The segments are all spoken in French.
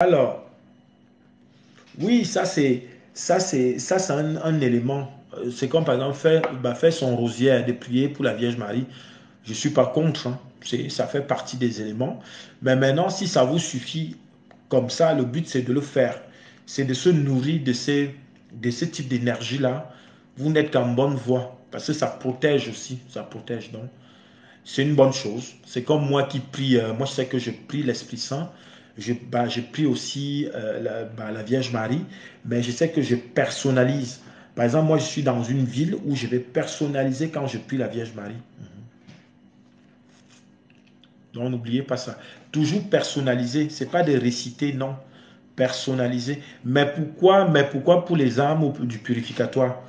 Alors, oui, ça c'est un élément. C'est comme par exemple faire son rosière, de prier pour la Vierge Marie. Je ne suis pas contre, hein. Ça fait partie des éléments. Mais maintenant, si ça vous suffit comme ça, le but c'est de le faire. C'est de se nourrir de ce type d'énergie-là. Vous n'êtes qu'en bonne voie. Parce que ça protège aussi. Ça protège donc. C'est une bonne chose. C'est comme moi qui prie. Moi, je sais que je prie l'Esprit Saint. Je prie aussi la Vierge Marie. Mais je sais que je personnalise. Par exemple, moi, je suis dans une ville où je vais personnaliser quand je prie la Vierge Marie. Donc, n'oubliez pas ça. Toujours personnaliser. Ce n'est pas de réciter, non. Personnaliser. Mais pourquoi pour les âmes du purificatoire?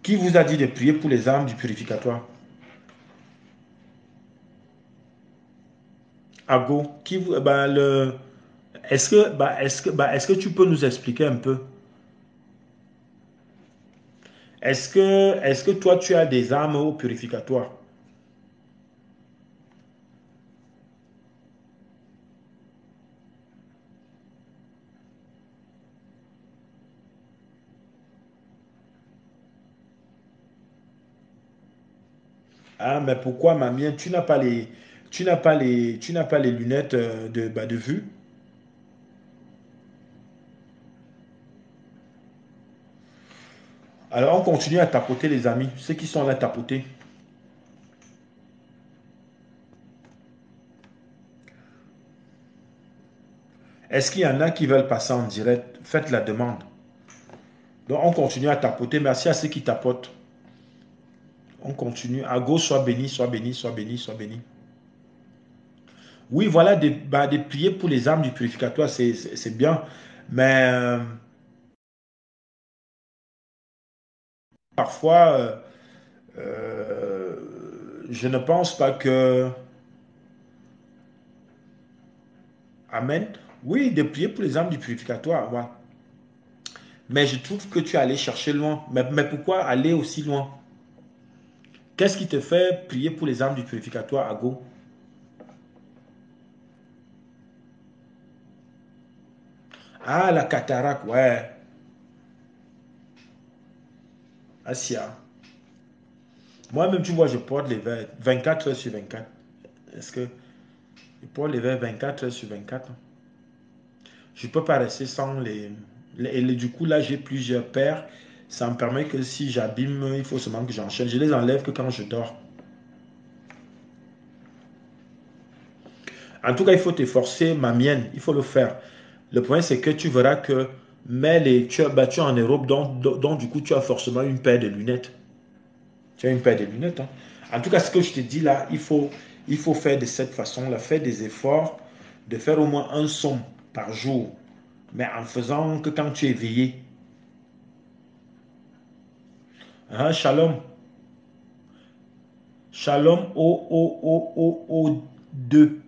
Qui vous a dit de prier pour les âmes du purificatoire? Ago, qui vous, est-ce que tu peux nous expliquer un peu? Est-ce que toi, tu as des âmes au purificatoire? Ah, mais pourquoi, ma mienne, tu n'as pas les lunettes de vue? Alors, on continue à tapoter, les amis. Ceux qui sont là, tapoter. Est-ce qu'il y en a qui veulent passer en direct? Faites la demande. Donc, on continue à tapoter. Merci à ceux qui tapotent. On continue. À gauche, sois béni, sois béni, sois béni, sois béni. Oui, voilà, des prières pour les âmes du purificatoire, c'est bien. Mais parfois, je ne pense pas que... Amen. Oui, de prier pour les âmes du purificatoire, ouais. Mais je trouve que tu es allé chercher loin. Mais pourquoi aller aussi loin? Qu'est-ce qui te fait prier pour les âmes du purificatoire, Ago? Ah, la cataracte, ouais. Asia. Moi-même, tu vois, je porte les verres 24 heures sur 24. Est-ce que je porte les verres 24 heures sur 24? Je ne peux pas rester sans du coup, là, j'ai plusieurs paires. Ça me permet que si j'abîme, il faut seulement que j'enchaîne. Je les enlève que quand je dors. En tout cas, il faut t'efforcer, ma mienne. Il faut le faire. Le point, c'est que tu verras que tu as battu en Europe, donc du coup, tu as forcément une paire de lunettes. Tu as une paire de lunettes, hein. En tout cas, ce que je te dis là, il faut faire de cette façon-là, faire des efforts, de faire au moins un somme par jour, mais en faisant que quand tu es éveillé. Hein, shalom. Shalom au 2.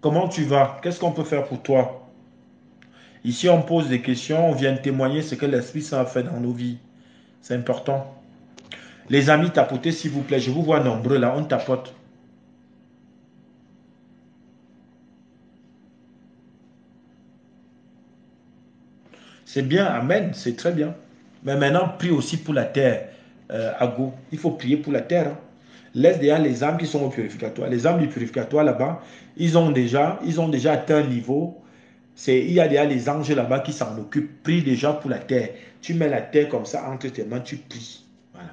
Comment tu vas? Qu'est-ce qu'on peut faire pour toi? Ici, on pose des questions, on vient témoigner ce que l'Esprit Saint a fait dans nos vies. C'est important. Les amis, tapotez s'il vous plaît. Je vous vois nombreux là, on tapote. C'est bien, amen, c'est très bien. Mais maintenant, prie aussi pour la terre, Ago. Il faut prier pour la terre, hein. Laisse derrière les âmes qui sont au purificatoire. Les âmes du purificatoire là-bas, ils ont déjà atteint un niveau. Il y a déjà les anges là-bas qui s'en occupent. Prie déjà pour la terre. Tu mets la terre comme ça entre tes mains, tu pries. Voilà.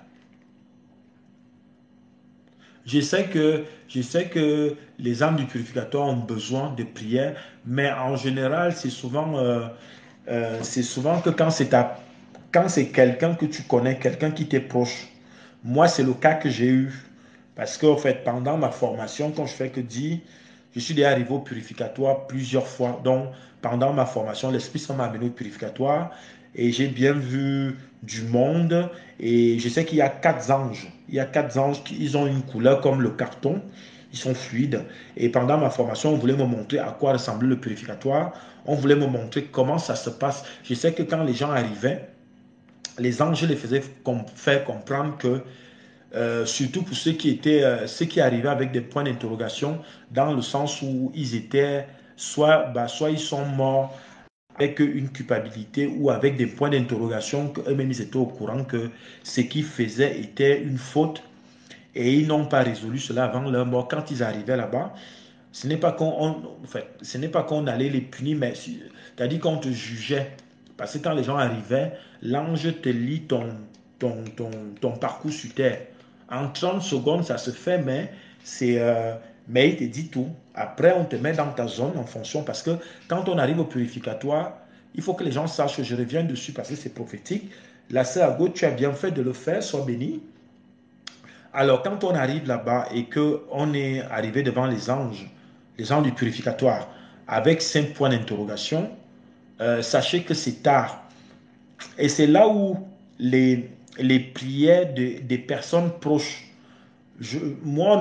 Je sais que les âmes du purificatoire ont besoin de prière, mais en général, c'est souvent que quand c'est quelqu'un que tu connais, quelqu'un qui t'est proche. Moi, c'est le cas que j'ai eu. Parce qu'en fait, pendant ma formation, quand je fais que dire, je suis déjà arrivé au purificatoire plusieurs fois. Donc, pendant ma formation, l'Esprit Saint m'a amené au purificatoire et j'ai bien vu du monde. Et je sais qu'il y a quatre anges. Il y a quatre anges qui ils ont une couleur comme le carton. Ils sont fluides. Et pendant ma formation, on voulait me montrer à quoi ressemblait le purificatoire. On voulait me montrer comment ça se passe. Je sais que quand les gens arrivaient, les anges les faisaient faire comprendre que, surtout pour ceux qui arrivaient avec des points d'interrogation, dans le sens où ils étaient, soit ils sont morts avec une culpabilité ou avec des points d'interrogation qu'eux-mêmes ils étaient au courant que ce qu'ils faisaient était une faute et ils n'ont pas résolu cela avant leur mort. Quand ils arrivaient là-bas, ce n'est pas ce n'est pas qu'on allait les punir, mais c'est-à-dire qu'on te jugeait. Parce que quand les gens arrivaient, l'ange te lit ton parcours sur terre. En 30 secondes, ça se fait, mais il te dit tout. Après, on te met dans ta zone en fonction. Parce que quand on arrive au purificatoire, il faut que les gens sachent que je reviens dessus parce que c'est prophétique. La sœur Ago, tu as bien fait de le faire, sois béni. Alors, quand on arrive là-bas et qu'on est arrivé devant les anges du purificatoire, avec 5 points d'interrogation, sachez que c'est tard. Et c'est là où les prières des personnes proches, moi,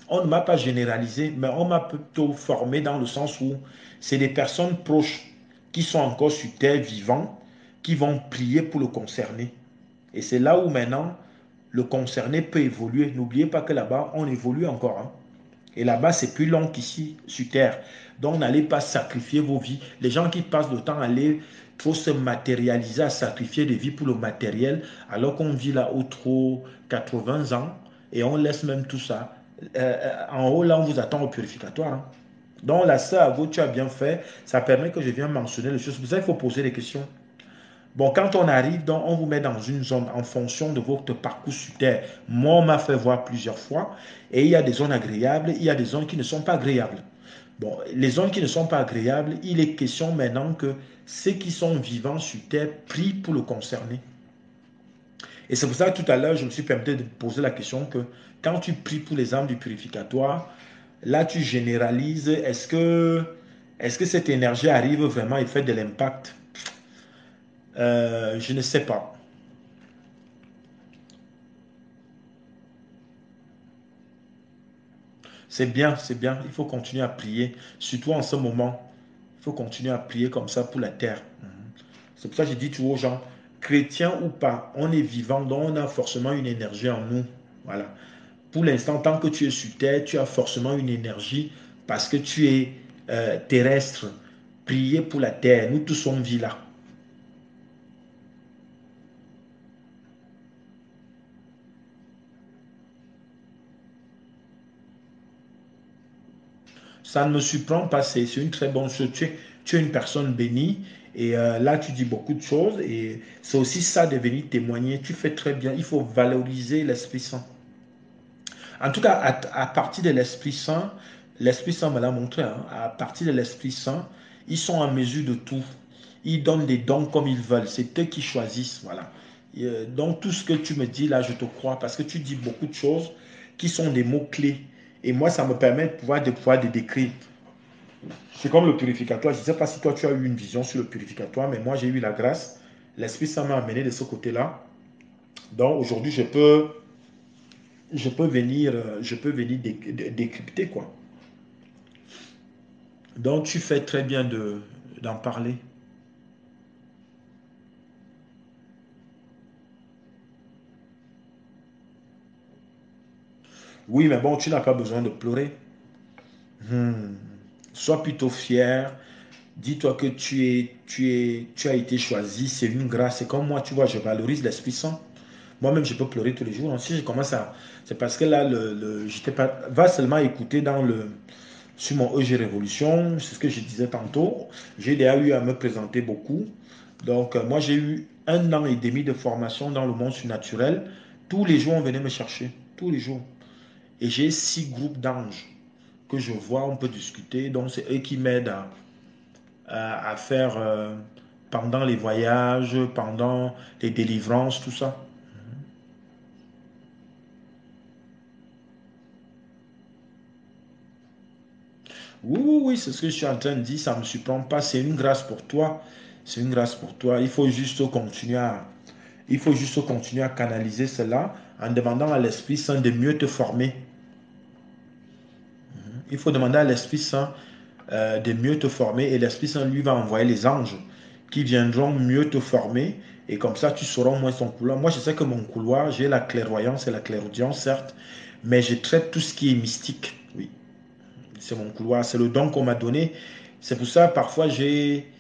on ne m'a pas généralisé, mais on m'a plutôt formé dans le sens où c'est des personnes proches qui sont encore sur terre vivants, qui vont prier pour le concerné. Et c'est là où maintenant, le concerné peut évoluer. N'oubliez pas que là-bas, on évolue encore. Hein. Et là-bas, c'est plus long qu'ici, sur Terre. Donc, n'allez pas sacrifier vos vies. Les gens qui passent le temps à aller trop se matérialiser, à sacrifier des vies pour le matériel, alors qu'on vit là au trop 80 ans et on laisse même tout ça. En haut, là, on vous attend au purificatoire. Hein. Donc, la sœur Ago, tu as bien fait. Ça permet que je vienne mentionner les choses. Vous savez, il faut poser des questions. Bon, quand on arrive, donc, on vous met dans une zone en fonction de votre parcours sur Terre. Moi, on m'a fait voir plusieurs fois. Et il y a des zones agréables, il y a des zones qui ne sont pas agréables. Bon, les zones qui ne sont pas agréables, il est question maintenant que ceux qui sont vivants sur Terre prient pour le concerner. Et c'est pour ça que tout à l'heure, je me suis permis de poser la question que quand tu pries pour les âmes du purificatoire, là, tu généralises. Est-ce que cette énergie arrive vraiment et fait de l'impact? Je ne sais pas. C'est bien, c'est bien. Il faut continuer à prier, surtout en ce moment. Il faut continuer à prier comme ça pour la terre. C'est pour ça que je dis toujours aux gens, chrétiens ou pas, on est vivant, donc on a forcément une énergie en nous. Voilà. Pour l'instant, tant que tu es sur terre, tu as forcément une énergie parce que tu es terrestre. Priez pour la terre. Nous tous on vit là. Ça ne me surprend pas, c'est une très bonne chose. Tu es une personne bénie et là tu dis beaucoup de choses et c'est aussi ça de venir témoigner. Tu fais très bien, il faut valoriser l'Esprit Saint. En tout cas, à partir de l'Esprit Saint me l'a montré, hein, à partir de l'Esprit Saint, ils sont en mesure de tout. Ils donnent des dons comme ils veulent, c'est eux qui choisissent. Voilà. Et, donc tout ce que tu me dis là, je te crois parce que tu dis beaucoup de choses qui sont des mots-clés. Et moi, ça me permet de pouvoir les décrire. C'est comme le purificatoire. Je ne sais pas si toi tu as eu une vision sur le purificatoire, mais moi j'ai eu la grâce. L'Esprit Saint m'a amené de ce côté-là. Donc aujourd'hui, je peux venir décrypter quoi. Donc tu fais très bien d'en parler. Oui, mais bon, tu n'as pas besoin de pleurer. Hmm. Sois plutôt fier. Dis-toi que tu as été choisi. C'est une grâce. C'est comme moi, tu vois, je valorise l'Esprit Saint. Moi-même, je peux pleurer tous les jours. Si je commence à... C'est parce que là, j'étais pas... Va seulement écouter sur mon EG Révolution, c'est ce que je disais tantôt. J'ai déjà eu à me présenter beaucoup. Donc, moi, j'ai eu 1 an et demi de formation dans le monde surnaturel. Tous les jours, on venait me chercher. Tous les jours. Et j'ai 6 groupes d'anges que je vois, on peut discuter. Donc, c'est eux qui m'aident à faire pendant les voyages, pendant les délivrances, tout ça. Oui, oui, oui, c'est ce que je suis en train de dire, ça ne me surprend pas, c'est une grâce pour toi. C'est une grâce pour toi. Il faut juste continuer à canaliser cela en demandant à l'Esprit Saint de mieux te former. Il faut demander à l'Esprit Saint de mieux te former et l'Esprit Saint lui va envoyer les anges qui viendront mieux te former et comme ça tu sauras au moins son couloir. Moi je sais que mon couloir, j'ai la clairvoyance et la clairaudience certes, mais je traite tout ce qui est mystique. Oui, c'est mon couloir, c'est le don qu'on m'a donné. C'est pour ça parfois j'ai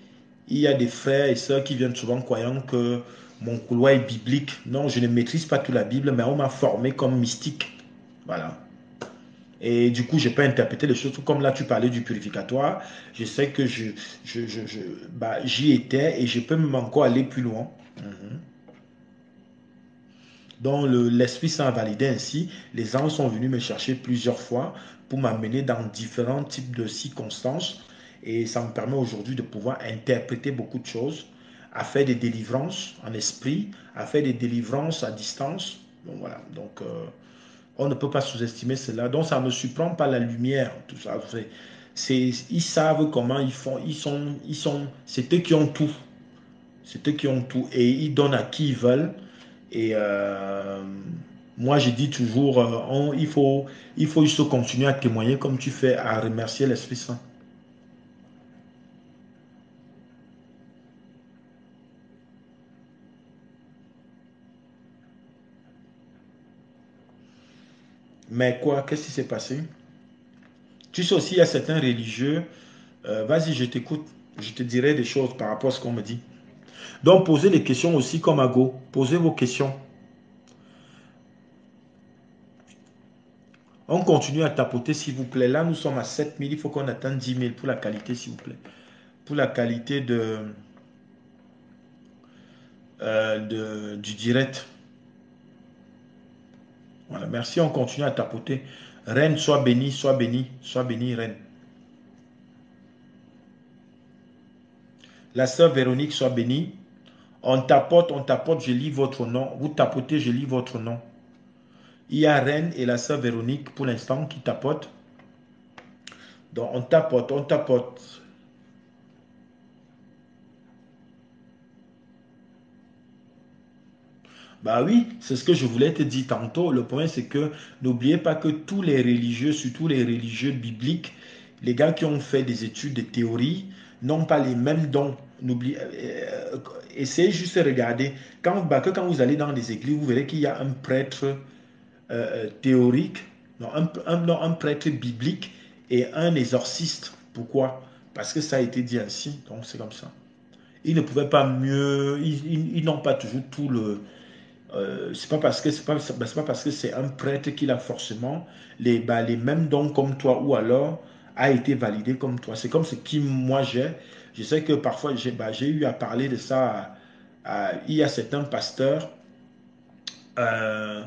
il y a des frères et sœurs qui viennent souvent croyant que mon couloir est biblique. Non, je ne maîtrise pas toute la Bible, mais on m'a formé comme mystique. Voilà. Et du coup, je peux interpréter les choses comme là, tu parlais du purificatoire. Je sais que j'y étais et je peux même encore aller plus loin. Mhm. Donc, l'Esprit Saint a validé ainsi. Les anges sont venus me chercher plusieurs fois pour m'amener dans différents types de circonstances. Et ça me permet aujourd'hui de pouvoir interpréter beaucoup de choses, à faire des délivrances en esprit, à faire des délivrances à distance. Donc, voilà. Donc, on ne peut pas sous-estimer cela. Donc, ça ne me surprend pas la lumière, tout ça. Ils savent comment ils font. C'est eux qui ont tout. C'est eux qui ont tout. Et ils donnent à qui ils veulent. Et moi, je dis toujours, il faut juste continuer à témoigner comme tu fais, à remercier l'Esprit Saint. Mais quoi, qu'est-ce qui s'est passé? Tu sais aussi, il y a certains religieux, vas-y, je t'écoute, je te dirai des choses par rapport à ce qu'on me dit. Donc, posez des questions aussi comme à Go. Posez vos questions. On continue à tapoter, s'il vous plaît. Là, nous sommes à 7 000. Il faut qu'on atteigne 10 000 pour la qualité, s'il vous plaît. Pour la qualité du direct. Voilà, merci. On continue à tapoter. Reine, sois bénie, sois bénie, sois bénie, Reine. La sœur Véronique, sois bénie. On tapote, je lis votre nom. Vous tapotez, je lis votre nom. Il y a Reine et la sœur Véronique pour l'instant qui tapotent. Donc on tapote, on tapote. Bah oui, c'est ce que je voulais te dire tantôt. Le point, c'est que n'oubliez pas que tous les religieux, surtout les religieux bibliques, les gars qui ont fait des études de théorie, n'ont pas les mêmes dons. Essayez juste de regarder. Quand vous allez dans les églises, vous verrez qu'il y a un prêtre théorique, non, non, un prêtre biblique et un exorciste. Pourquoi? Parce que ça a été dit ainsi, donc c'est comme ça. Ils ne pouvaient pas mieux, ils n'ont pas toujours tout le, c'est pas parce que c'est pas parce que c'est un prêtre qu'il a forcément les mêmes dons comme toi ou alors a été validé comme toi. C'est comme ce qui moi j'ai. Je sais que parfois j'ai eu à parler de ça. Il y a certains pasteurs euh,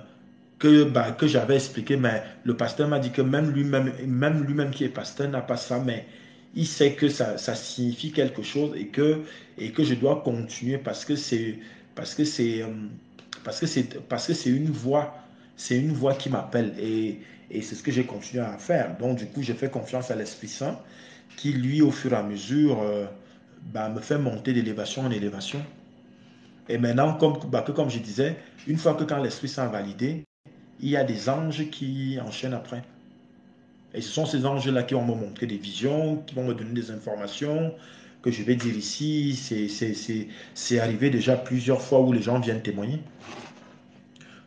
que j'avais expliqué, mais le pasteur m'a dit que même lui-même qui est pasteur n'a pas ça, mais il sait que ça signifie quelque chose et que je dois continuer parce que c'est parce que c'est une voix qui m'appelle et c'est ce que j'ai continué à faire. Donc du coup, j'ai fait confiance à l'Esprit Saint qui lui, au fur et à mesure, me fait monter d'élévation en élévation. Et maintenant, comme je disais, une fois que quand l'Esprit Saint a validé, il y a des anges qui enchaînent après. Et ce sont ces anges-là qui vont me montrer des visions, qui vont me donner des informations que je vais dire ici. C'est arrivé déjà plusieurs fois où les gens viennent témoigner.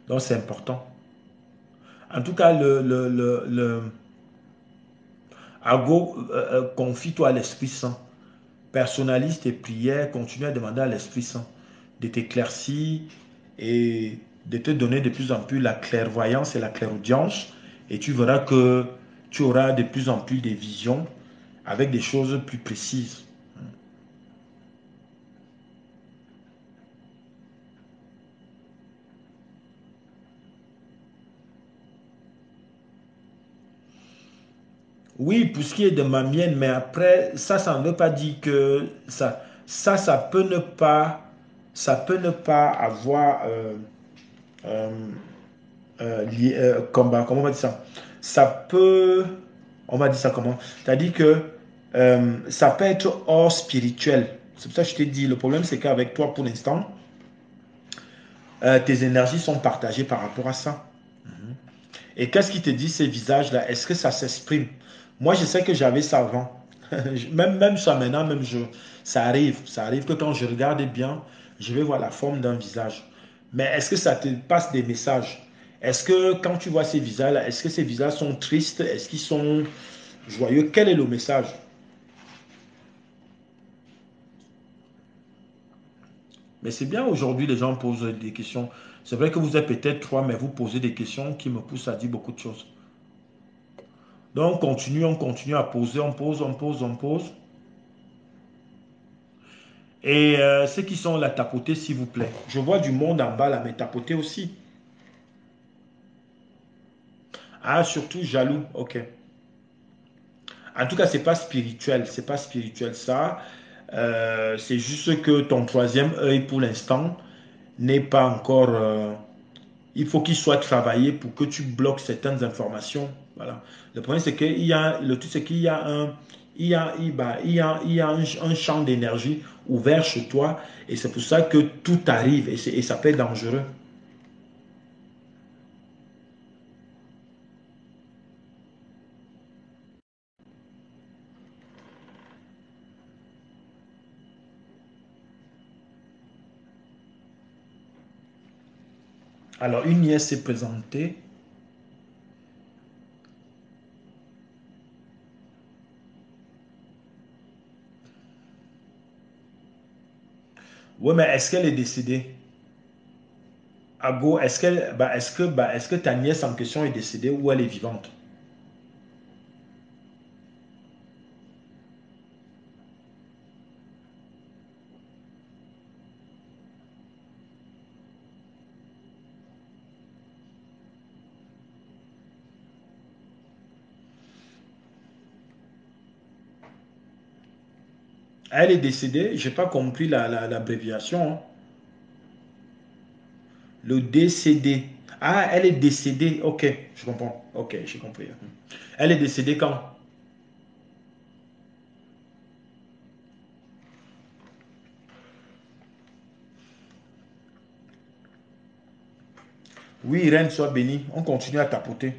Donc c'est important. En tout cas, Ago, confie-toi à l'Esprit Saint. Personnalise tes prières, continue à demander à l'Esprit Saint de t'éclaircir et de te donner de plus en plus la clairvoyance et la clairaudience. Et tu verras que tu auras de plus en plus des visions avec des choses plus précises. Oui, pour ce qui est de ma mienne, mais après, ça ne veut pas dire que ça peut ne pas, ça peut ne pas avoir, euh, comment on va dire ça? Ça peut, on va dire ça comment? C'est-à-dire que ça peut être hors spirituel. C'est pour ça que je t'ai dit, le problème c'est qu'avec toi pour l'instant, tes énergies sont partagées par rapport à ça. Et qu'est-ce qui te dit ces visages-là? Est-ce que ça s'exprime? Moi, je sais que j'avais ça avant. Même ça maintenant, ça arrive. Ça arrive que quand je regarde bien, je vais voir la forme d'un visage. Mais est-ce que ça te passe des messages? Est-ce que quand tu vois ces visages-là, est-ce que ces visages sont tristes? Est-ce qu'ils sont joyeux? Quel est le message? Mais c'est bien aujourd'hui, les gens posent des questions. C'est vrai que vous êtes peut-être trois, mais vous posez des questions qui me poussent à dire beaucoup de choses. Donc, on continue à poser, on pose, on pose, on pose. Et ceux qui sont là, tapotez, s'il vous plaît. Je vois du monde en bas là, mais tapotez aussi. Ah, surtout jaloux, ok. En tout cas, c'est pas spirituel, c'est pas spirituel ça. C'est juste que ton troisième œil, pour l'instant, n'est pas encore. Il faut qu'il soit travaillé pour que tu bloques certaines informations. Voilà. Le problème, c'est qu'il y a le tout, c'est qu'il y a un, il y a, il y a un champ d'énergie ouvert chez toi, et c'est pour ça que tout arrive, et ça peut être dangereux. Alors, une nièce s'est présentée. Oui, mais est-ce qu'elle est décédée? Ago, est-ce que ta nièce en question est décédée ou elle est vivante? Elle est décédée, j'ai pas compris l'abréviation, hein. Le décédé. Ah, elle est décédée. Ok, je comprends. Ok, j'ai compris. Elle est décédée quand? Oui, Irène, sois bénie. On continue à tapoter.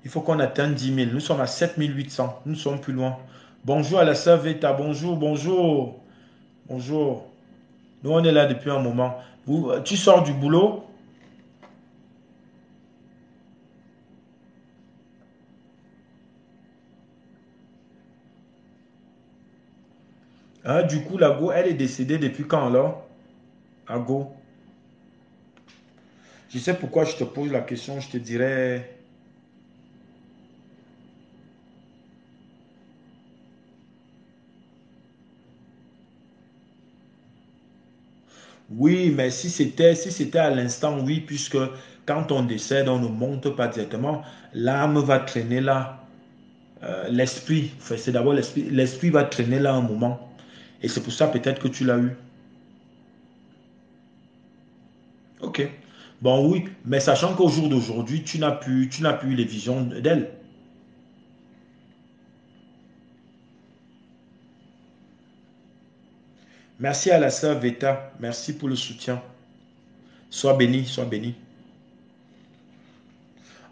Il faut qu'on atteigne 10 000. Nous sommes à 7 800. Nous sommes plus loin. Bonjour à la sœur Veta. Bonjour, bonjour. Bonjour. Nous, on est là depuis un moment. Tu sors du boulot? Hein, du coup, la go, elle est décédée depuis quand alors? Ago. Je sais pourquoi je te pose la question. Je te dirais. Oui, mais si c'était à l'instant, oui, puisque quand on décède, on ne monte pas directement. L'âme va traîner là. L'esprit, enfin, c'est d'abord l'esprit. L'esprit va traîner là un moment. Et c'est pour ça peut-être que tu l'as eu. Ok. Bon, oui, mais sachant qu'au jour d'aujourd'hui, tu n'as plus eu les visions d'elle. Merci à la sœur Veta. Merci pour le soutien. Sois béni, sois béni.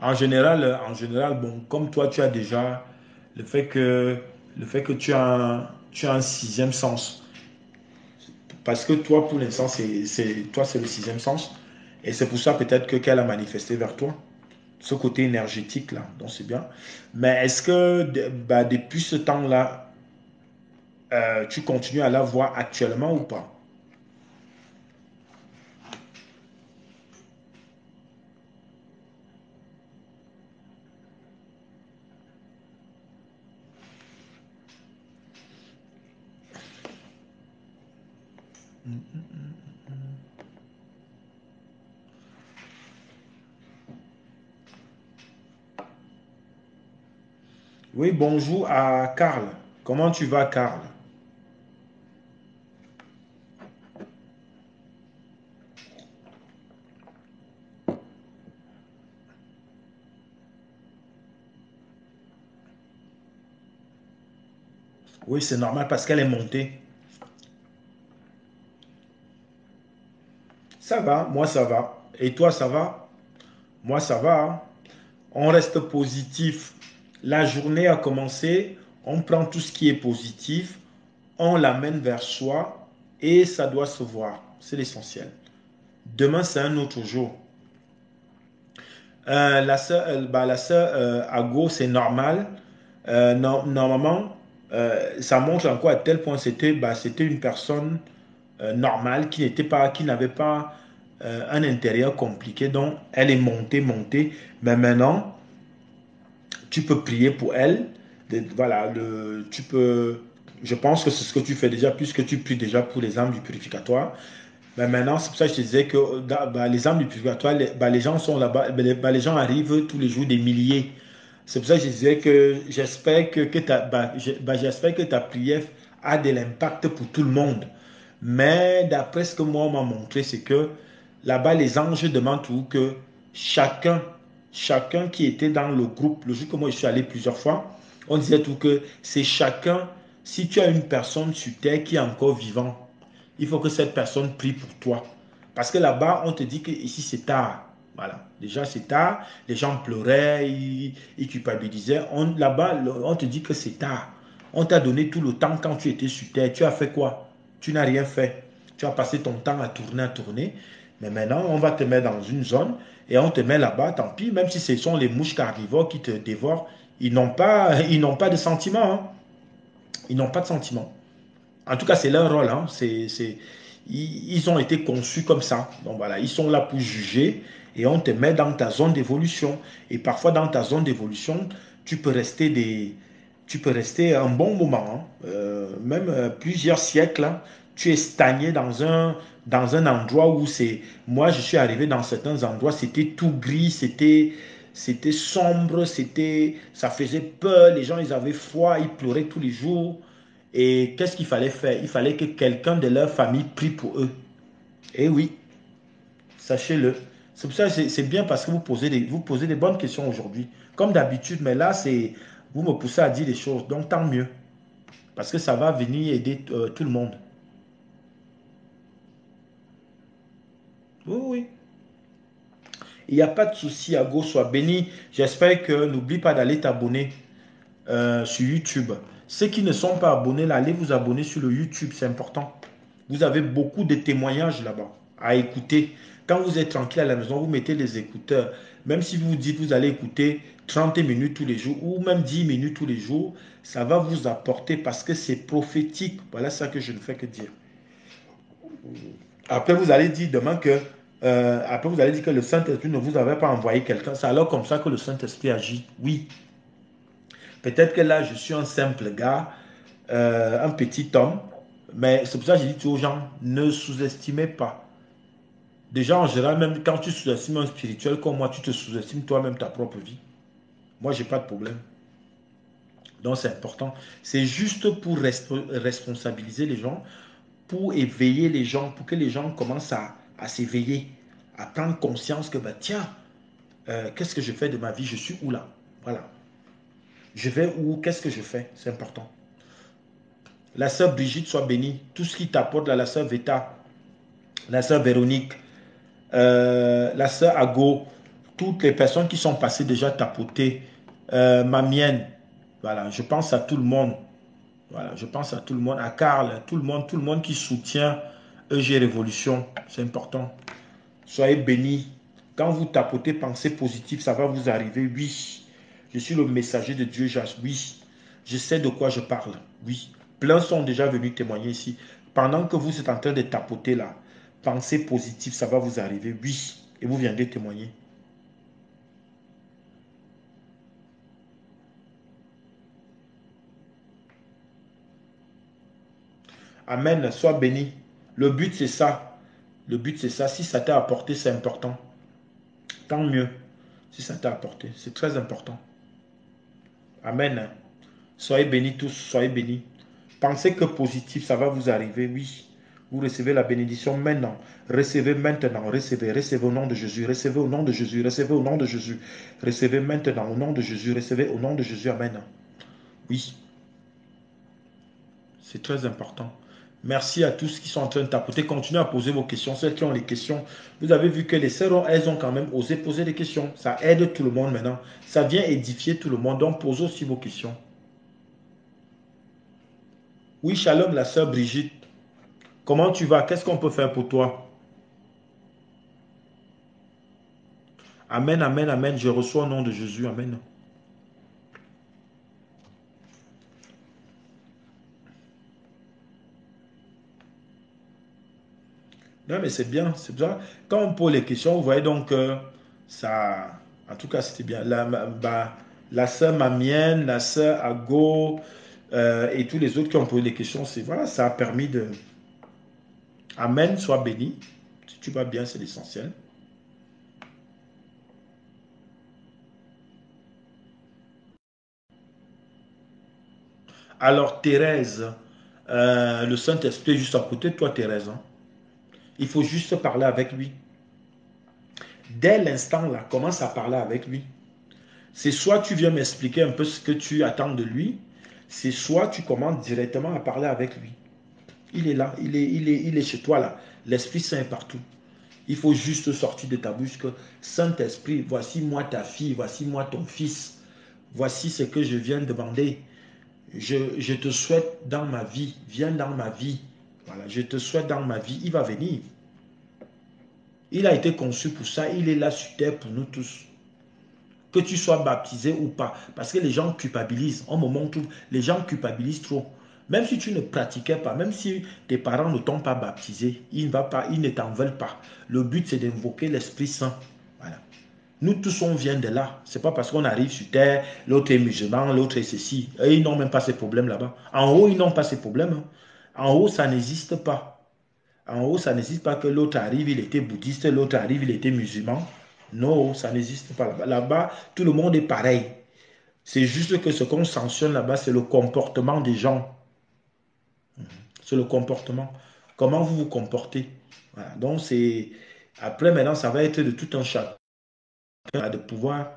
En général, bon, comme toi, tu as déjà le fait que, tu as un sixième sens. Parce que toi, pour l'instant, toi, c'est le sixième sens. Et c'est pour ça peut-être que qu'elle a manifesté vers toi. Ce côté énergétique là, donc c'est bien. Mais est-ce que bah, depuis ce temps-là, tu continues à la voir actuellement ou pas? Oui, bonjour à Karl. Comment tu vas, Karl? Oui, c'est normal parce qu'elle est montée. Ça va, moi ça va. Et toi, ça va? Moi, ça va, hein. On reste positif. La journée a commencé, on prend tout ce qui est positif, on l'amène vers soi et ça doit se voir. C'est l'essentiel. Demain, c'est un autre jour. La sœur Ago, c'est normal. Normalement, ça montre encore à tel point c'était une personne. normale, qui n'avait pas un intérieur compliqué. Donc, elle est montée, montée. Mais maintenant, tu peux prier pour elle. Voilà, tu peux. Je pense que c'est ce que tu fais déjà, puisque tu pries déjà pour les âmes du purificatoire. Mais maintenant, c'est pour ça que je te disais que bah, les âmes du purgatoire, les gens sont là-bas, les gens arrivent tous les jours des milliers. C'est pour ça que je disais que j'espère j'espère que ta prière a de l'impact pour tout le monde. Mais d'après ce que moi on m'a montré, c'est que là-bas, les anges demandent tout que chacun, chacun qui était dans le groupe, le jour que moi je suis allé plusieurs fois, on disait tout que c'est chacun, si tu as une personne sur terre qui est encore vivante, il faut que cette personne prie pour toi. Parce que là-bas, on te dit que ici c'est tard. Voilà, déjà c'est tard, les gens pleuraient, ils culpabilisaient. Là-bas, on te dit que c'est tard. On t'a donné tout le temps quand tu étais sur terre. Tu as fait quoi? Tu n'as rien fait. Tu as passé ton temps à tourner, à tourner. Mais maintenant, on va te mettre dans une zone et on te met là-bas, tant pis, même si ce sont les mouches carnivores qui te dévorent, ils n'ont pas de sentiments. Hein. Ils n'ont pas de sentiments. En tout cas, c'est leur rôle. Hein. Ils ont été conçus comme ça. Donc voilà, ils sont là pour juger et on te met dans ta zone d'évolution. Et parfois, dans ta zone d'évolution, tu peux rester tu peux rester un bon moment, hein. Même plusieurs siècles. Hein. Tu es stagné dans un endroit où c'est... Moi, je suis arrivé dans certains endroits, c'était tout gris, c'était sombre, ça faisait peur, les gens, ils avaient froid, ils pleuraient tous les jours. Et qu'est-ce qu'il fallait faire? Il fallait que quelqu'un de leur famille prie pour eux. Et oui, sachez-le. C'est pour ça que c'est bien parce que vous posez des bonnes questions aujourd'hui. Comme d'habitude, mais là, vous me poussez à dire des choses. Donc, tant mieux. Parce que ça va venir aider tout le monde. Oui, oui. Il n'y a pas de souci, Ago, sois béni. J'espère que n'oublie pas d'aller t'abonner sur YouTube. Ceux qui ne sont pas abonnés, là, allez vous abonner sur le YouTube, c'est important. Vous avez beaucoup de témoignages là-bas à écouter. Quand vous êtes tranquille à la maison, vous mettez les écouteurs. Même si vous vous dites que vous allez écouter 30 minutes tous les jours ou même 10 minutes tous les jours, ça va vous apporter parce que c'est prophétique. Voilà ça que je ne fais que dire. Après, vous allez dire demain que après vous allez dire que le Saint-Esprit ne vous avait pas envoyé quelqu'un. C'est alors comme ça que le Saint-Esprit agit. Oui. Peut-être que là, je suis un simple gars, un petit homme, mais c'est pour ça que j'ai dit aux gens, ne sous-estimez pas. Déjà, en général, même quand tu sous-estimes un spirituel comme moi, tu te sous-estimes toi-même ta propre vie. Moi, j'ai pas de problème. Donc, c'est important. C'est juste pour responsabiliser les gens, pour éveiller les gens, pour que les gens commencent à s'éveiller, à prendre conscience que, bah, tiens, qu'est-ce que je fais de ma vie? Je suis où là? Voilà. Je vais où? Qu'est-ce que je fais? C'est important. La sœur Brigitte soit bénie. Tout ce qui t'apporte là, la sœur Veta, la sœur Véronique, la sœur Ago, toutes les personnes qui sont passées déjà tapoter, ma mienne, voilà, je pense à tout le monde. Voilà, je pense à tout le monde, à Karl, tout le monde qui soutient EG Révolution. C'est important. Soyez bénis. Quand vous tapotez, pensez positif, ça va vous arriver. Oui, je suis le messager de Dieu. Oui, je sais de quoi je parle. Oui, plein sont déjà venus témoigner ici. Pendant que vous êtes en train de tapoter là, pensez positif, ça va vous arriver. Oui, et vous viendrez témoigner. Amen, sois béni. Le but, c'est ça. Le but, c'est ça. Si ça t'a apporté, c'est important. Tant mieux. Si ça t'a apporté, c'est très important. Amen. Soyez bénis tous, soyez bénis. Pensez que positif, ça va vous arriver, oui. Vous recevez la bénédiction maintenant. Recevez maintenant, recevez, recevez au nom de Jésus, recevez au nom de Jésus, recevez au nom de Jésus. Recevez maintenant au nom de Jésus, recevez au nom de Jésus, amen. Oui, c'est très important. Merci à tous qui sont en train de tapoter. Continuez à poser vos questions. Celles qui ont les questions, vous avez vu que les sœurs, elles ont quand même osé poser des questions. Ça aide tout le monde maintenant. Ça vient édifier tout le monde. Donc, posez aussi vos questions. Oui, shalom, la sœur Brigitte. Comment tu vas? Qu'est-ce qu'on peut faire pour toi? Amen, amen, amen. Je reçois au nom de Jésus. Amen. Non, mais c'est bien, c'est bien. Quand on pose les questions, vous voyez donc ça, en tout cas, c'était bien. La sœur Mamienne, la sœur Ago et tous les autres qui ont posé les questions, c'est voilà, ça a permis de. Amen, sois béni. Si tu vas bien, c'est l'essentiel. Alors, Thérèse, le Saint-Esprit est juste à côté de toi, Thérèse, hein. Il faut juste parler avec lui. Dès l'instant là, commence à parler avec lui. C'est soit tu viens m'expliquer un peu ce que tu attends de lui, c'est soit tu commences directement à parler avec lui. Il est là, il est chez toi là. L'Esprit Saint est partout. Il faut juste sortir de ta bouche que Saint-Esprit, voici moi ta fille, voici moi ton fils. Voici ce que je viens demander. Je te souhaite dans ma vie. Viens dans ma vie. Voilà, je te souhaite dans ma vie. Il va venir. Il a été conçu pour ça. Il est là sur terre pour nous tous. Que tu sois baptisé ou pas. Parce que les gens culpabilisent. En moment où les gens culpabilisent trop. Même si tu ne pratiquais pas, même si tes parents ne t'ont pas baptisé, ils ne t'en veulent pas. Le but, c'est d'invoquer l'Esprit Saint. Voilà. Nous tous, on vient de là. C'est pas parce qu'on arrive sur terre, l'autre est musulman, l'autre est ceci. Et ils n'ont même pas ces problèmes là-bas. En haut, ils n'ont pas ces problèmes, hein. En haut, ça n'existe pas. En haut, ça n'existe pas que l'autre arrive, il était bouddhiste, l'autre arrive, il était musulman. Non, ça n'existe pas là-bas. Là-bas, tout le monde est pareil. C'est juste que ce qu'on sanctionne là-bas, c'est le comportement des gens. C'est le comportement. Comment vous vous comportez. Voilà. Donc, c'est. Après, maintenant, ça va être de tout un chacun de pouvoir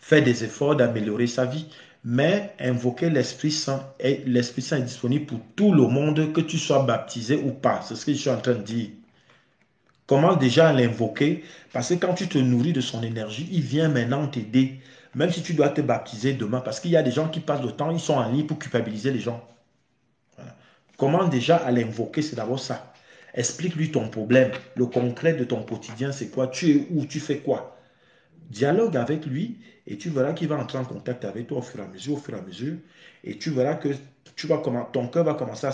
faire des efforts d'améliorer sa vie. Mais invoquer l'Esprit Saint, et l'Esprit Saint est disponible pour tout le monde, que tu sois baptisé ou pas. C'est ce que je suis en train de dire. Comment déjà l'invoquer? Parce que quand tu te nourris de son énergie, il vient maintenant t'aider. Même si tu dois te baptiser demain, parce qu'il y a des gens qui passent le temps, ils sont en ligne pour culpabiliser les gens. Voilà. Comment déjà à l'invoquer? C'est d'abord ça. Explique-lui ton problème. Le concret de ton quotidien, c'est quoi? Tu es où? Tu fais quoi? Dialogue avec lui et tu verras qu'il va entrer en contact avec toi au fur et à mesure, au fur et à mesure. Et tu verras que ton cœur va commencer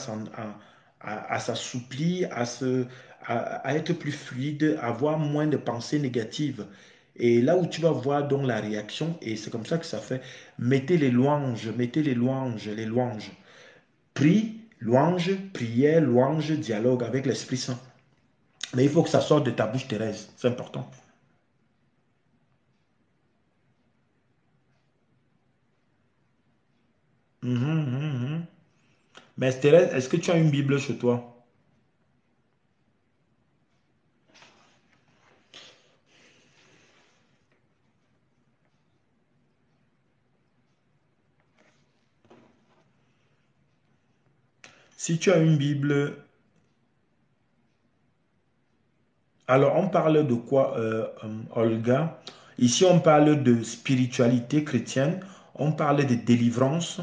à s'assouplir, à être plus fluide, à avoir moins de pensées négatives. Et là où tu vas voir donc la réaction, et c'est comme ça que ça fait, mettez les louanges, les louanges. Prie, louange, prière, louange, dialogue avec l'Esprit Saint. Mais il faut que ça sorte de ta bouche, Thérèse. C'est important. Mhm, mhm, mhm. Mais Thérèse, est-ce que tu as une Bible chez toi? Si tu as une Bible, alors on parle de quoi, Olga? Ici, on parle de spiritualité chrétienne, on parle de délivrance,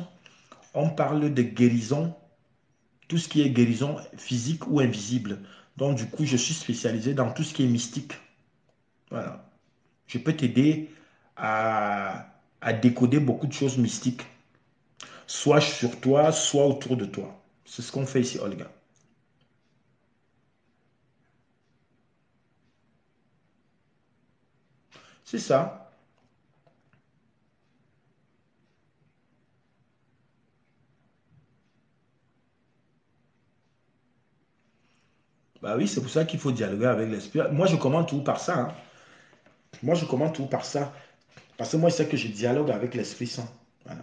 on parle de guérison, tout ce qui est guérison physique ou invisible. Donc, du coup, je suis spécialisé dans tout ce qui est mystique. Voilà. Je peux t'aider à décoder beaucoup de choses mystiques, soit sur toi, soit autour de toi. C'est ce qu'on fait ici, Olga. C'est ça. Bah oui, c'est pour ça qu'il faut dialoguer avec l'esprit. Moi, je commence tout par ça, hein. Moi, je commence tout par ça. Parce que moi, je sais que je dialogue avec l'Esprit Saint. Voilà.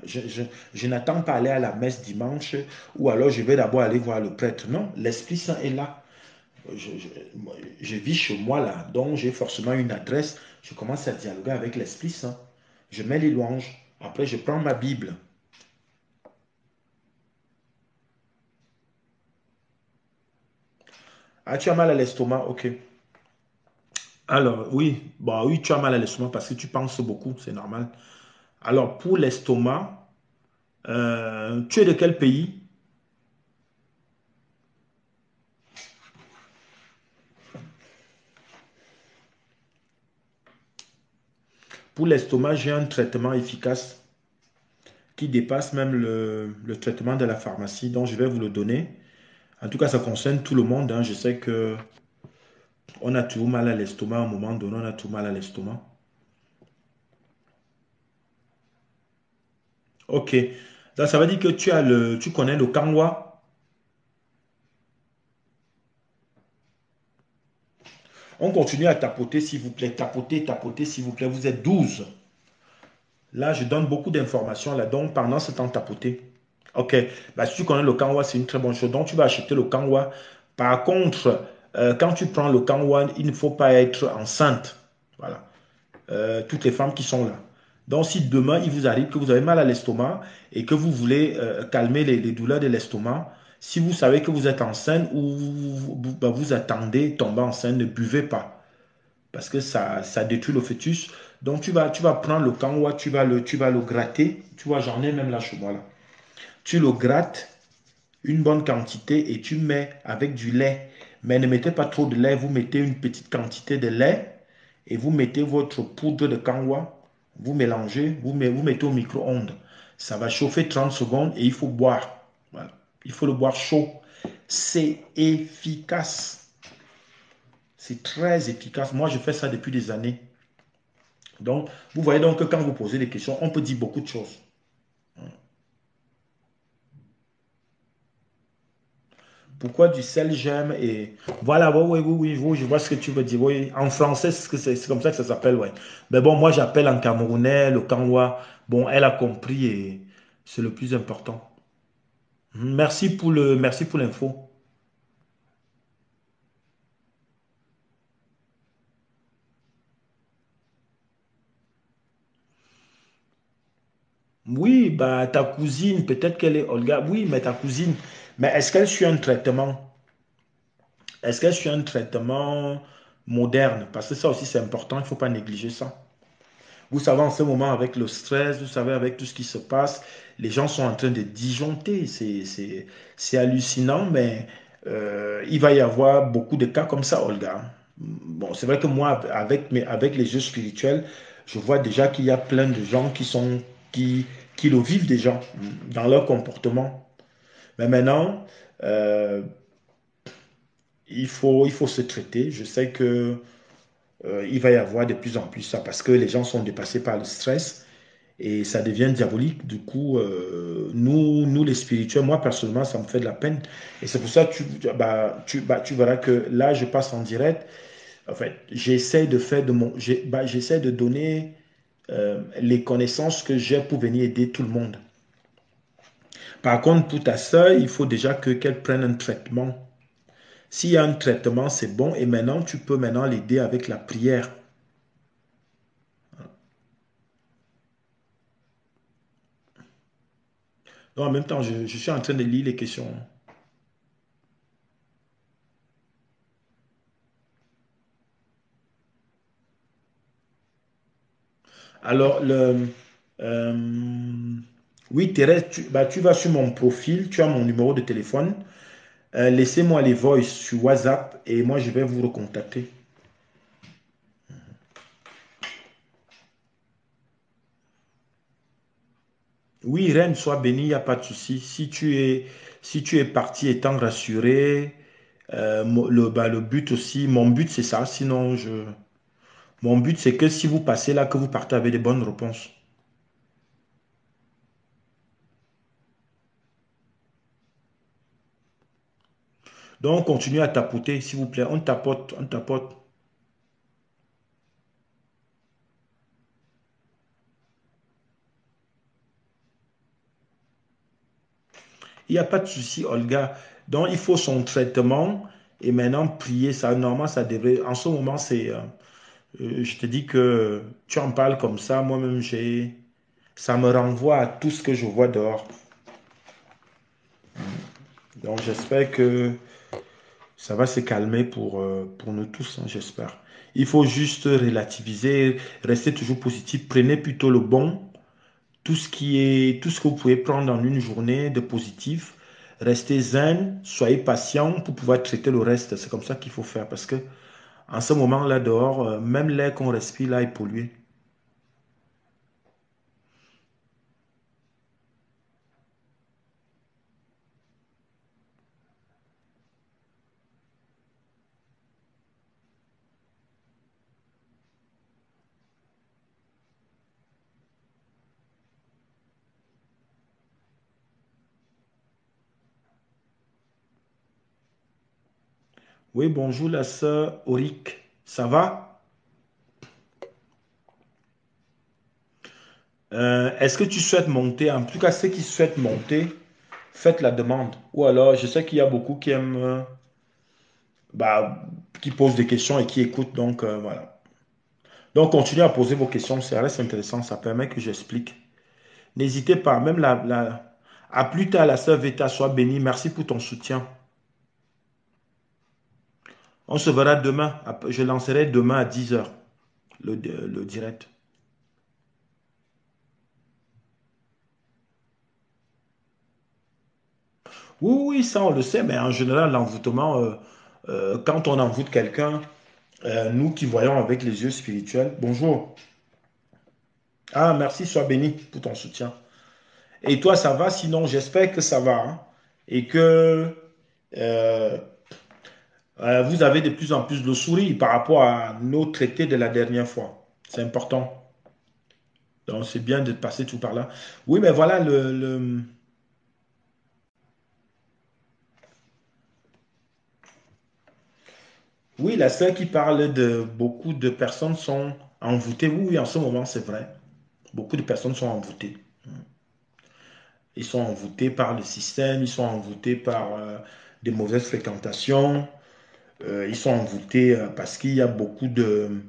Je n'attends pas aller à la messe dimanche ou alors je vais d'abord aller voir le prêtre. Non, l'Esprit Saint est là. Je, je- je vis chez moi là, donc j'ai forcément une adresse. Je commence à dialoguer avec l'Esprit Saint. Je mets les louanges. Après, je prends ma Bible. Ah, tu as mal à l'estomac, ok. Alors, oui, bah oui, tu as mal à l'estomac parce que tu penses beaucoup, c'est normal. Alors, pour l'estomac, tu es de quel pays? Pour l'estomac, j'ai un traitement efficace qui dépasse même le traitement de la pharmacie, donc je vais vous le donner. En tout cas, ça concerne tout le monde, hein. Je sais que on a toujours mal à l'estomac à un moment donné, on a toujours mal à l'estomac. Ok. Donc, ça veut dire que tu connais le kanwa. On continue à tapoter, s'il vous plaît. Tapoter, tapoter, s'il vous plaît. Vous êtes 12. Là, je donne beaucoup d'informations là. Donc, pendant ce temps, tapoter. Ok. Bah, si tu connais le kanwa, c'est une très bonne chose. Donc, tu vas acheter le kanwa. Par contre, quand tu prends le kanwa, il ne faut pas être enceinte. Voilà. Toutes les femmes qui sont là. Donc, si demain, il vous arrive que vous avez mal à l'estomac et que vous voulez calmer les douleurs de l'estomac, si vous savez que vous êtes enceinte ou vous attendez tomber enceinte, ne buvez pas parce que ça détruit le fœtus. Donc, tu vas prendre le kanwa, tu vas le gratter. Tu vois, j'en ai même là chez moi là. Tu le grattes une bonne quantité et tu mets avec du lait. Mais ne mettez pas trop de lait, vous mettez une petite quantité de lait et vous mettez votre poudre de kanwa, vous mélangez, vous mettez au micro-ondes. Ça va chauffer 30 secondes et il faut boire. Voilà. Il faut le boire chaud. C'est efficace. C'est très efficace. Moi, je fais ça depuis des années. Donc, vous voyez donc que quand vous posez des questions, on peut dire beaucoup de choses. Pourquoi du sel j'aime et voilà, oui, oui, oui, oui, oui, je vois ce que tu veux dire. Oui, en français, c'est comme ça que ça s'appelle, ouais. Mais bon, moi j'appelle en camerounais le kanwa. Bon, elle a compris et c'est le plus important. Merci pour l'info. Oui, bah ta cousine, peut-être qu'elle est Olga. Oui, mais ta cousine, mais est-ce qu'elle suit un traitement? Est-ce qu'elle suit un traitement moderne? Parce que ça aussi c'est important, il ne faut pas négliger ça. Vous savez, en ce moment, avec le stress, vous savez, avec tout ce qui se passe, les gens sont en train de disjoncter. C'est hallucinant, mais il va y avoir beaucoup de cas comme ça, Olga. Bon, c'est vrai que moi, avec les jeux spirituels, je vois déjà qu'il y a plein de gens qui le vivent déjà dans leur comportement. Mais maintenant, euh, il faut se traiter. Je sais que il va y avoir de plus en plus ça parce que les gens sont dépassés par le stress. Et ça devient diabolique. Du coup, nous, les spirituels, moi personnellement, ça me fait de la peine. Et c'est pour ça que tu verras que là, je passe en direct. En fait, j'essaie de faire j'essaie de donner les connaissances que j'ai pour venir aider tout le monde. Par contre, pour ta soeur, il faut déjà qu'elle prenne un traitement. S'il y a un traitement, c'est bon. Et maintenant, tu peux maintenant l'aider avec la prière. Donc, en même temps, je suis en train de lire les questions. Alors, oui, Thérèse, tu vas sur mon profil, tu as mon numéro de téléphone. Laissez-moi les voice sur WhatsApp et moi, je vais vous recontacter. Oui, Reine, sois bénie, il n'y a pas de souci. Si tu es parti étant rassuré, le but aussi, mon but, c'est ça. Sinon, mon but, c'est que si vous passez là, que vous partez avec des bonnes réponses. Donc, continuez à tapoter, s'il vous plaît. On tapote, on tapote. Il n'y a pas de souci, Olga. Donc, il faut son traitement et maintenant prier. Ça, normalement, ça devrait. En ce moment, je te dis que tu en parles comme ça. Moi-même, ça me renvoie à tout ce que je vois dehors. Donc, j'espère que ça va se calmer pour nous tous, hein, j'espère. Il faut juste relativiser, rester toujours positif. Prenez plutôt le bon. Tout ce que vous pouvez prendre en une journée de positif, restez zen, soyez patient pour pouvoir traiter le reste. C'est comme ça qu'il faut faire parce que en ce moment-là dehors, même l'air qu'on respire là est pollué. Oui, bonjour la sœur Auric. Ça va? Est-ce que tu souhaites monter? En tout cas, ceux qui souhaitent monter, faites la demande. Ou alors, je sais qu'il y a beaucoup qui aiment, bah, qui posent des questions et qui écoutent. Donc, voilà. Donc, continuez à poser vos questions. Ça reste intéressant. Ça permet que j'explique. N'hésitez pas. Même à plus tard, la sœur Veta, sois bénie. Merci pour ton soutien. On se verra demain. Je lancerai demain à 10 heures le direct. Oui, oui, ça on le sait, mais en général, l'envoûtement, quand on envoûte quelqu'un, nous qui voyons avec les yeux spirituels, bonjour. Ah, merci, sois béni pour ton soutien. Et toi, ça va? Sinon, j'espère que ça va, hein, et que euh, vous avez de plus en plus de sourire par rapport à nos traités de la dernière fois. C'est important. Donc, c'est bien de passer tout par là. Oui, mais voilà, oui, la sœur qui parle de beaucoup de personnes sont envoûtées. Oui, oui, en ce moment, c'est vrai. Beaucoup de personnes sont envoûtées. Ils sont envoûtés par le système, ils sont envoûtés par des mauvaises fréquentations, ils sont envoûtés parce qu'il y a beaucoup de...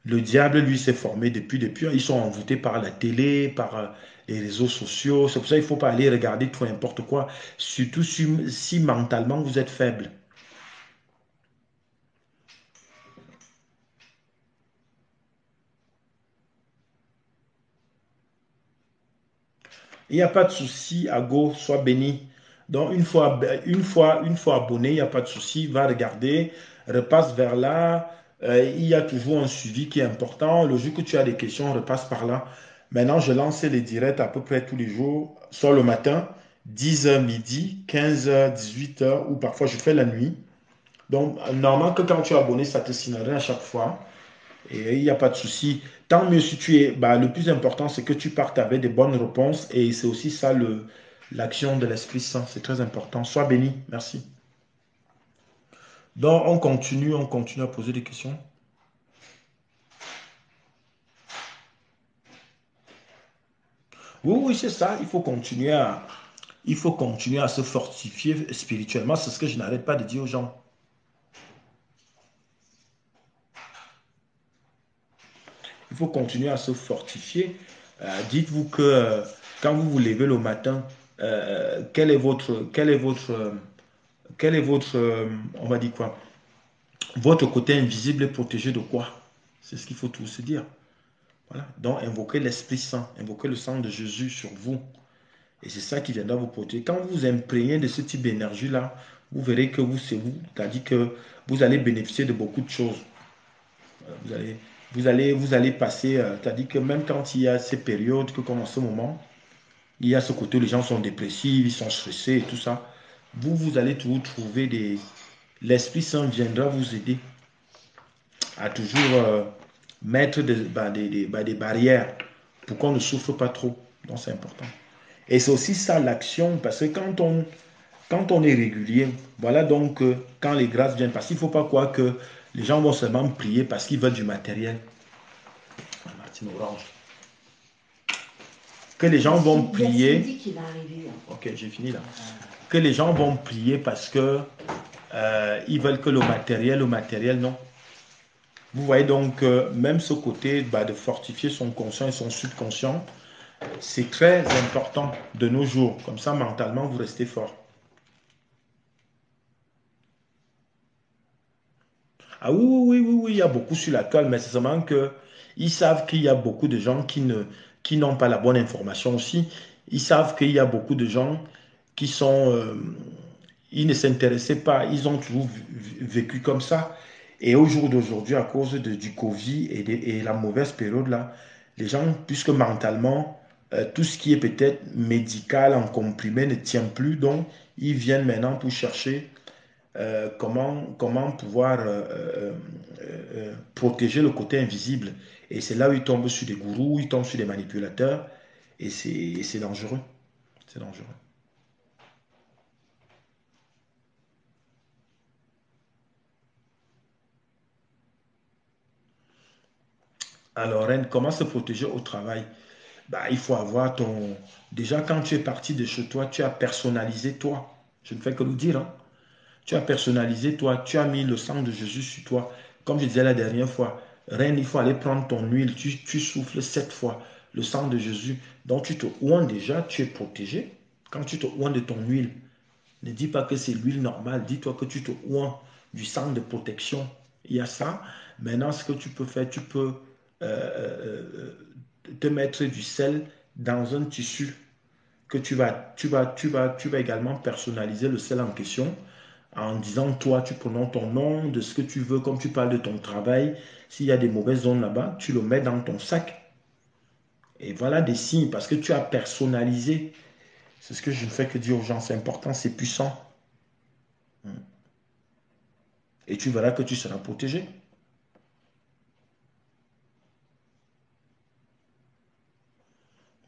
Le diable, lui, s'est formé depuis. Ils sont envoûtés par la télé, par les réseaux sociaux. C'est pour ça qu'il ne faut pas aller regarder tout n'importe quoi, surtout si mentalement vous êtes faible. Il n'y a pas de souci, Ago, sois béni. Donc, une fois abonné, il n'y a pas de souci, va regarder, repasse vers là. Il y a toujours un suivi qui est important. Le jour que tu as des questions, repasse par là. Maintenant, je lance les directs à peu près tous les jours, soit le matin, 10 heures midi, 15 heures 18 heures ou parfois je fais la nuit. Donc, normalement, que quand tu es abonné, ça te signalerait à chaque fois. Et il n'y a pas de souci. Tant mieux si tu es. Bah, le plus important, c'est que tu partes avec des bonnes réponses. Et c'est aussi ça l'action de l'Esprit Saint. C'est très important. Sois béni. Merci. Donc, on continue à poser des questions. Oui, oui, c'est ça. Il faut continuer à se fortifier spirituellement. C'est ce que je n'arrête pas de dire aux gens. Il faut continuer à se fortifier. Dites-vous que quand vous vous levez le matin, quel est votre, on va dire quoi? Votre côté invisible est protégé de quoi? C'est ce qu'il faut tout se dire. Voilà. Donc, invoquez l'Esprit Saint, invoquez le sang de Jésus sur vous. Et c'est ça qui viendra vous protéger. Quand vous vous imprégnez de ce type d'énergie-là, vous verrez que vous, c'est vous. C'est-à-dire que vous allez bénéficier de beaucoup de choses. Vous allez passer, c'est-à-dire que même quand il y a ces périodes, que comme en ce moment, il y a ce côté où les gens sont dépressifs, ils sont stressés et tout ça. Vous allez toujours trouver des... L'Esprit Saint viendra vous aider à toujours mettre des barrières pour qu'on ne souffre pas trop. Donc c'est important. Et c'est aussi ça l'action, parce que quand on est régulier, voilà donc quand les grâces viennent, parce qu'il ne faut pas croire que les gens vont seulement prier parce qu'ils veulent du matériel. Martine Orange. Que les gens vont prier. Ok, j'ai fini là. Que les gens vont prier parce que ils veulent que le matériel, non. Vous voyez donc, même ce côté bah, de fortifier son conscient et son subconscient, c'est très important de nos jours. Comme ça, mentalement, vous restez fort. Ah oui, oui, oui, oui, oui, il y a beaucoup sur la toile, mais c'est seulement que ils savent qu'il y a beaucoup de gens qui n'ont pas la bonne information aussi. Ils savent qu'il y a beaucoup de gens qui sont, ils ne s'intéressaient pas, ils ont toujours vécu comme ça. Et au jour d'aujourd'hui, à cause du Covid et la mauvaise période là, les gens, puisque mentalement, tout ce qui est peut-être médical en comprimé ne tient plus, donc ils viennent maintenant pour chercher comment pouvoir protéger le côté invisible. Et c'est là où ils tombent sur des gourous, ils tombent sur des manipulateurs, et c'est dangereux. C'est dangereux. Alors, Reine, comment se protéger au travail? Bah, il faut avoir ton... Déjà, quand tu es parti de chez toi, tu as personnalisé toi. Je ne fais que le dire, hein. Tu as personnalisé toi, tu as mis le sang de Jésus sur toi. Comme je disais la dernière fois, Reine, il faut aller prendre ton huile, tu souffles 7 fois le sang de Jésus. Donc tu te oins déjà, tu es protégé. Quand tu te oins de ton huile, ne dis pas que c'est l'huile normale, dis-toi que tu te oins du sang de protection. Il y a ça. Maintenant, ce que tu peux faire, tu peux te mettre du sel dans un tissu que tu vas également personnaliser le sel en question en disant, toi, tu prononces ton nom, de ce que tu veux, comme tu parles de ton travail. S'il y a des mauvaises zones là-bas, tu le mets dans ton sac. Et voilà des signes parce que tu as personnalisé. C'est ce que je ne fais que dire aux gens. C'est important, c'est puissant. Et tu verras que tu seras protégé.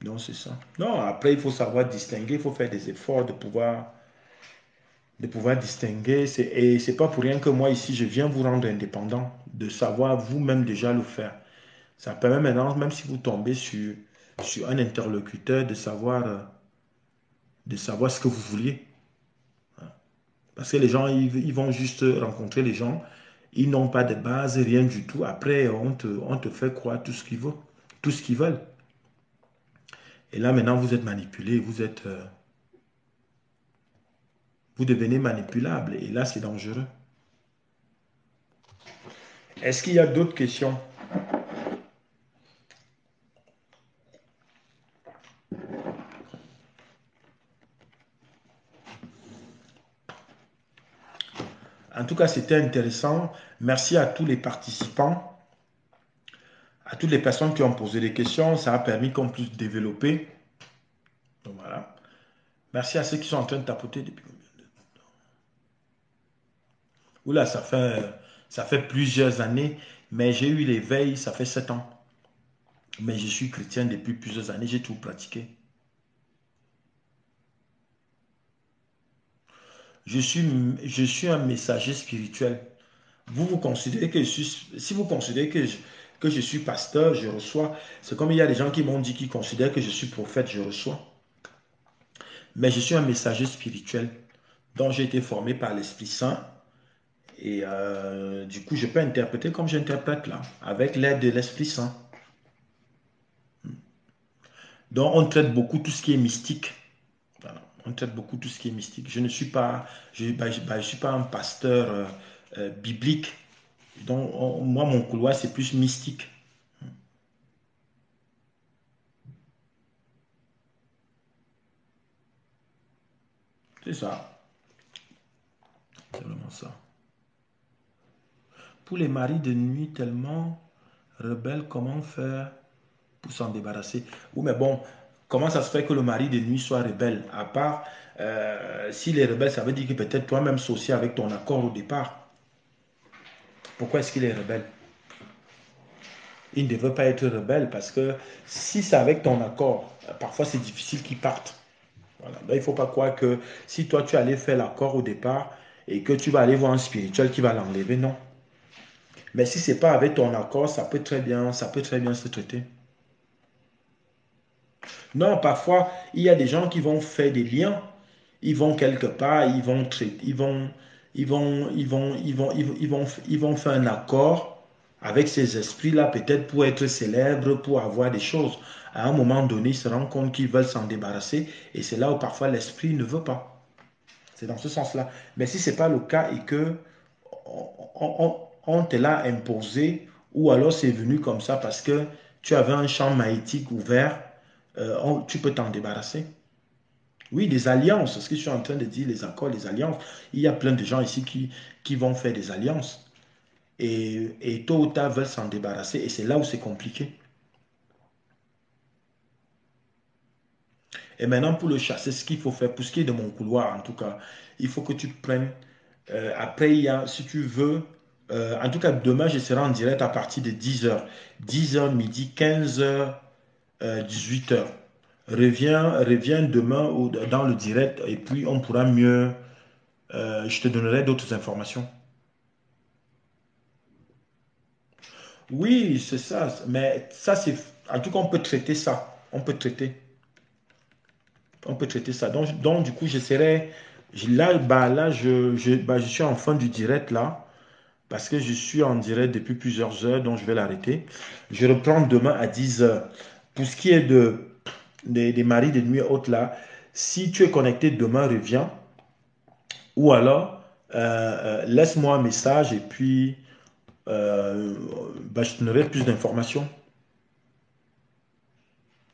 Donc, c'est ça. Non, après, il faut savoir distinguer, il faut faire des efforts de pouvoir distinguer. Et c'est pas pour rien que moi, ici, je viens vous rendre indépendant, de savoir vous-même déjà le faire. Ça permet maintenant, même si vous tombez sur un interlocuteur, de savoir ce que vous vouliez. Parce que les gens, ils vont juste rencontrer les gens, ils n'ont pas de base, rien du tout. Après, on te fait croire tout ce qu'ils veulent. Tout ce qu'ils veulent. Et là, maintenant, vous êtes manipulé, vous devenez manipulable. Et là, c'est dangereux. Est-ce qu'il y a d'autres questions? En tout cas, c'était intéressant. Merci à tous les participants, à toutes les personnes qui ont posé des questions. Ça a permis qu'on puisse développer. Donc voilà. Merci à ceux qui sont en train de tapoter depuis combien de temps? Oula, ça fait plusieurs années, mais j'ai eu l'éveil, ça fait 7 ans. Mais je suis chrétien depuis plusieurs années, j'ai tout pratiqué. Je suis, je suis un messager spirituel. Vous considérez que si vous considérez que je suis pasteur, je reçois. C'est comme il y a des gens qui m'ont dit qu'ils considèrent que je suis prophète, je reçois. Mais je suis un messager spirituel dont j'ai été formé par l'Esprit Saint. Et du coup, je peux interpréter comme j'interprète là, avec l'aide de l'Esprit Saint. Donc, on traite beaucoup tout ce qui est mystique. Voilà. On traite beaucoup tout ce qui est mystique. Je ne suis pas, je suis pas un pasteur biblique. Donc, moi, mon couloir, c'est plus mystique. C'est ça. C'est vraiment ça. Pour les maris de nuit tellement rebelles, comment faire pour s'en débarrasser? Oui, mais bon, comment ça se fait que le mari de nuit soit rebelle? À part, s'il est rebelle, ça veut dire que peut-être toi-même associé avec ton accord au départ. Pourquoi est-ce qu'il est rebelle? Il ne devrait pas être rebelle parce que si c'est avec ton accord, parfois c'est difficile qu'il parte. Voilà. Donc, il ne faut pas croire que si toi tu allais faire l'accord au départ et que tu vas aller voir un spirituel qui va l'enlever, non. Mais si ce n'est pas avec ton accord, ça peut très bien se traiter. Non, parfois, il y a des gens qui vont faire des liens. Ils vont quelque part, ils vont traiter, ils vont faire un accord avec ces esprits-là, peut-être pour être célèbres, pour avoir des choses. À un moment donné, ils se rendent compte qu'ils veulent s'en débarrasser et c'est là où parfois l'esprit ne veut pas. C'est dans ce sens-là. Mais si ce n'est pas le cas et que on te l'a imposé ou alors c'est venu comme ça parce que tu avais un champ magnétique ouvert, tu peux t'en débarrasser. Oui, des alliances, ce que je suis en train de dire, les accords, les alliances. Il y a plein de gens ici qui vont faire des alliances et tôt ou tard veulent s'en débarrasser et c'est là où c'est compliqué. Et maintenant, pour le chasser, ce qu'il faut faire, pour ce qui est de mon couloir en tout cas, il faut que tu prennes. Après, il y a, si tu veux, en tout cas, demain, je serai en direct à partir de 10 heures. 10 heures midi, 15 heures 18 heures. Reviens demain dans le direct et puis on pourra mieux. Je te donnerai d'autres informations. Oui, c'est ça. Mais ça, c'est... En tout cas, on peut traiter ça. On peut traiter. On peut traiter ça. Donc du coup, j'essaierai... Là, je suis en fin du direct, là. Parce que je suis en direct depuis plusieurs heures, donc je vais l'arrêter. Je reprends demain à 10 heures. Pour ce qui est des maris de nuit haute, là, si tu es connecté demain, reviens. Ou alors, laisse-moi un message et puis je te donnerai plus d'informations.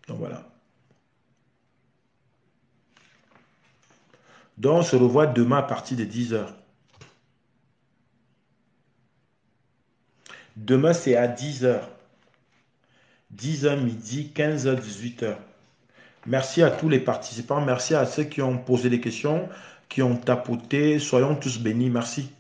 Donc voilà. Donc on se revoit demain à partir de 10 heures. Demain, c'est à 10 heures. 10 heures midi, 15 heures, 18 heures. Merci à tous les participants. Merci à ceux qui ont posé des questions, qui ont tapoté. Soyons tous bénis. Merci.